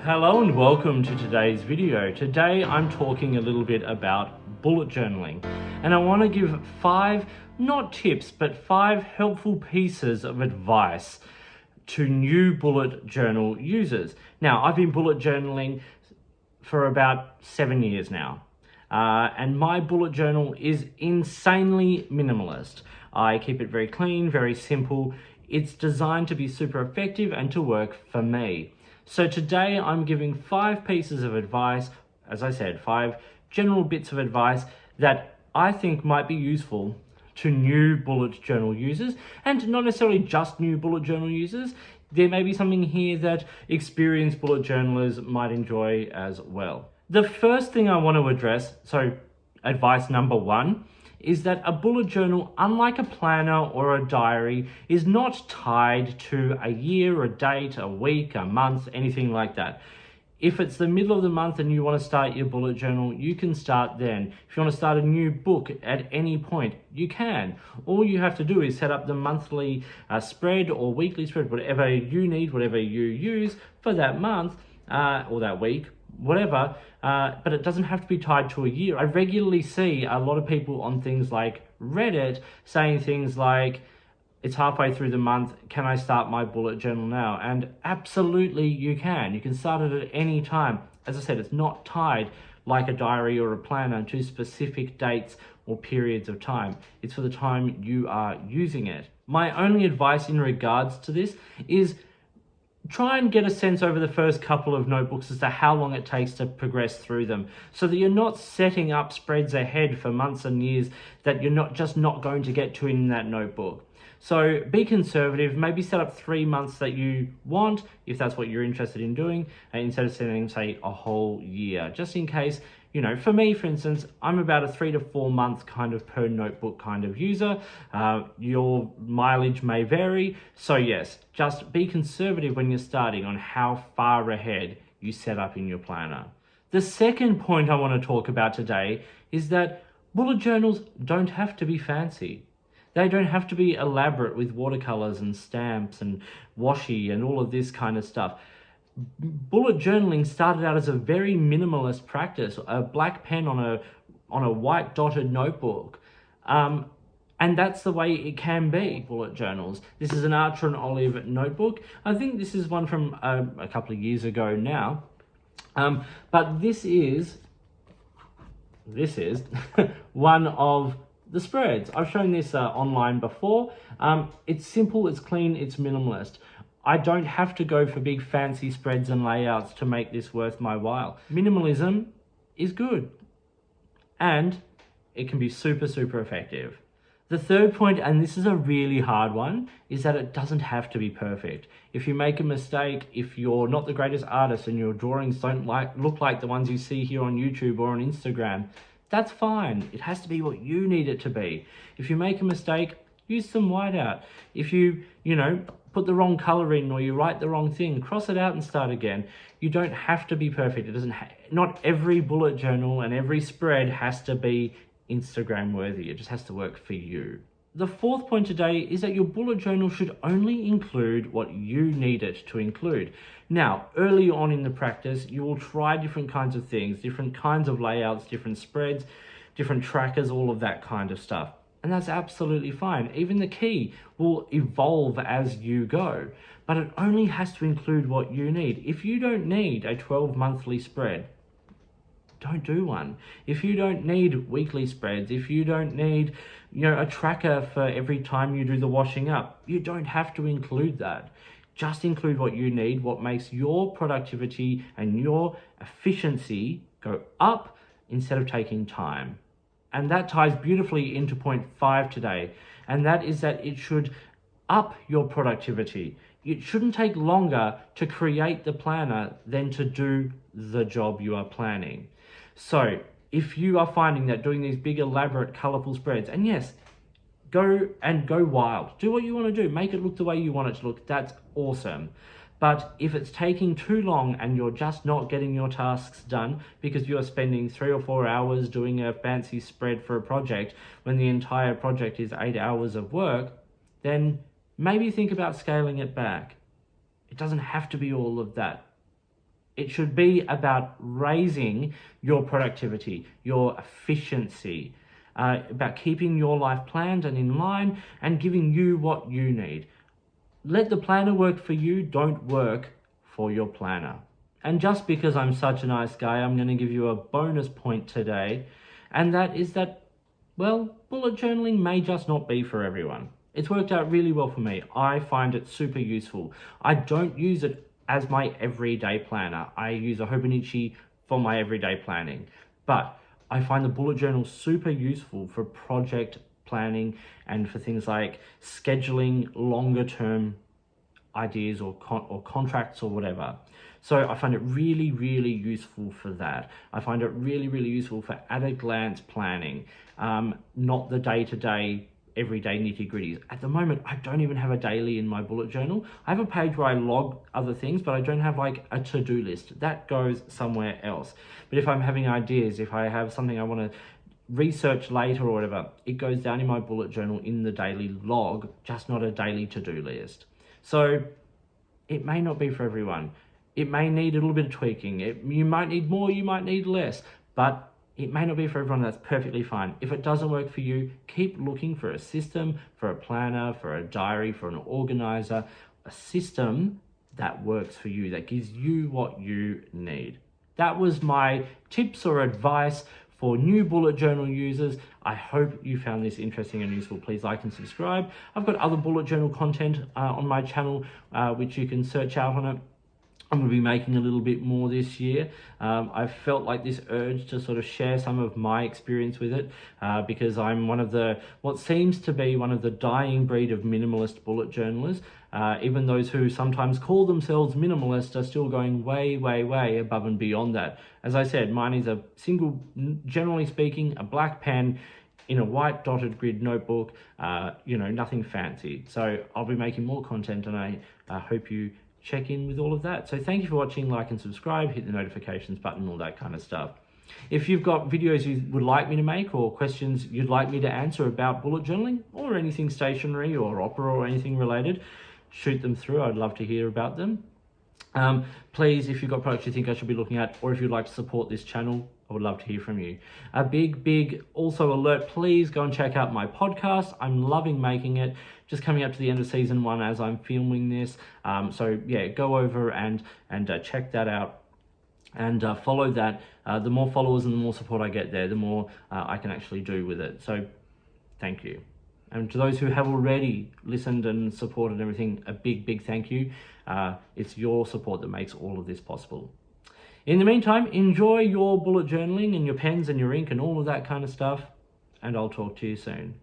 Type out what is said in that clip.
Hello and welcome to today's video. Today I'm talking a little bit about bullet journaling, and I want to give 5, not tips, but 5 helpful pieces of advice to new bullet journal users. Now, I've been bullet journaling for about 7 years now, and my bullet journal is insanely minimalist. I keep it very clean, very simple. It's designed to be super effective and to work for me. So today I'm giving 5 pieces of advice, as I said, 5 general bits of advice that I think might be useful to new bullet journal users, and not necessarily just new bullet journal users. There may be something here that experienced bullet journalers might enjoy as well. The first thing I want to address, so advice number 1, is that a bullet journal, unlike a planner or a diary, is not tied to a year, a date, a week, a month, anything like that. If it's the middle of the month and you want to start your bullet journal, you can start then. If you want to start a new book at any point, you can. All you have to do is set up the monthly spread or weekly spread, whatever you need, whatever you use for that month or that week, whatever, but it doesn't have to be tied to a year. I regularly see a lot of people on things like Reddit saying things like, it's halfway through the month, can I start my bullet journal now? And absolutely you can. You can start it at any time. As I said, it's not tied like a diary or a planner to specific dates or periods of time. It's for the time you are using it. My only advice in regards to this is try and get a sense over the first couple of notebooks as to how long it takes to progress through them, so that you're not setting up spreads ahead for months and years that you're not going to get to in that notebook. So be conservative, maybe set up 3 months that you want, if that's what you're interested in doing, instead of setting, say, a whole year, just in case. For me, for instance, I'm about a 3 to 4 month kind of per notebook kind of user. Your mileage may vary. So yes, just be conservative when you're starting on how far ahead you set up in your planner. The second point I want to talk about today is that bullet journals don't have to be fancy. They don't have to be elaborate with watercolors and stamps and washi and all of this kind of stuff. Bullet journaling started out as a very minimalist practice, a black pen on a white dotted notebook. And that's the way it can be, bullet journals. This is an Archer and Olive notebook. I think this is one from a couple of years ago now. But this is one of the spreads. I've shown this online before. It's simple, it's clean, it's minimalist. I don't have to go for big fancy spreads and layouts to make this worth my while. Minimalism is good, and it can be super, super effective. The third point, and this is a really hard one, is that it doesn't have to be perfect. If you make a mistake, if you're not the greatest artist and your drawings don't look like the ones you see here on YouTube or on Instagram, that's fine. It has to be what you need it to be. If you make a mistake, use some whiteout. If you put the wrong color in, or you write the wrong thing, cross it out and start again. You don't have to be perfect. Not every bullet journal and every spread has to be Instagram worthy. It just has to work for you. The fourth point today is that your bullet journal should only include what you need it to include. Now, early on in the practice, you will try different kinds of things, different kinds of layouts, different spreads, different trackers, all of that kind of stuff. And that's absolutely fine. Even the key will evolve as you go, but it only has to include what you need. If you don't need a 12 monthly spread, don't do one. If you don't need weekly spreads, if you don't need, a tracker for every time you do the washing up, you don't have to include that. Just include what you need, what makes your productivity and your efficiency go up instead of taking time. And that ties beautifully into point 5 today, and that is that it should up your productivity. It shouldn't take longer to create the planner than to do the job you are planning. So if you are finding that doing these big, elaborate, colorful spreads, and yes, go wild. Do what you want to do. Make it look the way you want it to look. That's awesome. But if it's taking too long and you're just not getting your tasks done because you're spending 3 or 4 hours doing a fancy spread for a project when the entire project is 8 hours of work, then maybe think about scaling it back. It doesn't have to be all of that. It should be about raising your productivity, your efficiency, about keeping your life planned and in line and giving you what you need. Let the planner work for you, don't work for your planner. And just because I'm such a nice guy, I'm going to give you a bonus point today, and that is that, well, bullet journaling may just not be for everyone. It's worked out really well for me. I find it super useful. I don't use it as my everyday planner. I use a Hobonichi for my everyday planning, but I find the bullet journal super useful for project planning and for things like scheduling longer term ideas or contracts or whatever. So I find it really, really useful for that. I find it really, really useful for at a glance planning, not the day-to-day, everyday nitty-gritties. At the moment, I don't even have a daily in my bullet journal. I have a page where I log other things, but I don't have like a to-do list. That goes somewhere else. But if I'm having ideas, if I have something I want to research later or whatever, it goes down in my bullet journal in the daily log, just not a daily to-do list. So it may not be for everyone. It may need a little bit of tweaking. You might need more, you might need less, but it may not be for everyone. That's perfectly fine. If it doesn't work for you, keep looking for a system, for a planner, for a diary, for an organizer, a system that works for you, that gives you what you need. That was my tips or advice for new bullet journal users. I hope you found this interesting and useful. Please like and subscribe. I've got other bullet journal content on my channel, which you can search out on it. I'm going to be making a little bit more this year. I felt like this urge to sort of share some of my experience with it because I'm what seems to be one of the dying breed of minimalist bullet journalers. Even those who sometimes call themselves minimalist are still going way, way, way above and beyond that. As I said, mine is a single, generally speaking, a black pen in a white dotted grid notebook, nothing fancy. So I'll be making more content, and I hope you check in with all of that. So thank you for watching, like and subscribe, hit the notifications button, all that kind of stuff. If you've got videos you would like me to make or questions you'd like me to answer about bullet journaling or anything stationery or opera or anything related, shoot them through. I'd love to hear about them. Please, if you've got products you think I should be looking at, or if you'd like to support this channel, I would love to hear from you. A big also alert, please go and check out my podcast. I'm loving making it. Just coming up to the end of season 1 as I'm filming this. So yeah, go over and check that out and follow that. The more followers and the more support I get there, the more I can actually do with it. So thank you. And to those who have already listened and supported everything, a big thank you. It's your support that makes all of this possible. In the meantime, enjoy your bullet journaling and your pens and your ink and all of that kind of stuff, and I'll talk to you soon.